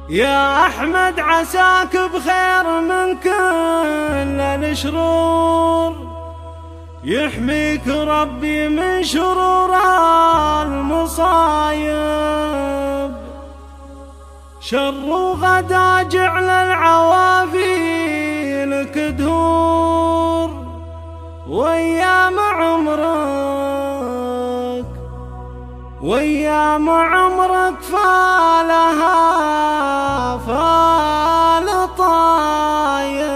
يا أحمد عساك بخير من كل الشرور، يحميك ربي من شرور المصايب. شر غدا جعل العوافي لك تدور، وأيام عمرك فالها فال طايب.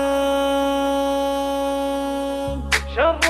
شر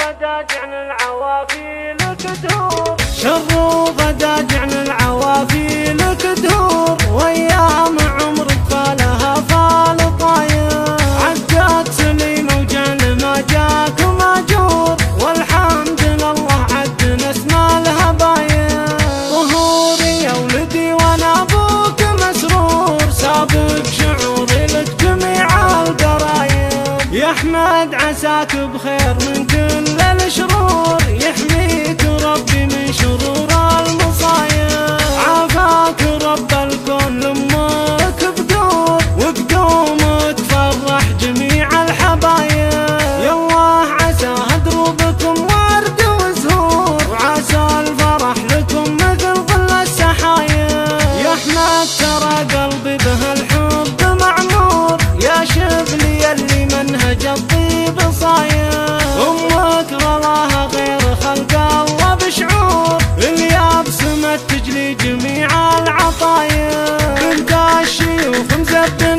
غدا جعل العوافي لك تدور، شر غدا جعل العوافي لك تدور، وأيام عمرك فالها فال طايب. عدت سنين وجعل ما جاك ماجور، والحمد لله عدنا اسمى الهبايب. ظهوري يا ولدي وانا ابوك مسرور، سابق شعوري لك جميع القرايب. يا احمد عساك بخير من كل الشرور، يحميك ربي من شرور المصايب. عافاك رب الكون لامك بدور، وبدوم تفرح جميع الحبايب. يالله عسى دروبكم ورد وزهور، وعسى الفرح لكم مثل ظل السحايب. يا احمد ترى قلبي به الحب معمور، يا شبلي اللي منهج الطيب صاير. امك غلاها غير خلق الله بشعور، اليابس ما تجلي جميع العطايب. بنت الشيوخ مزبن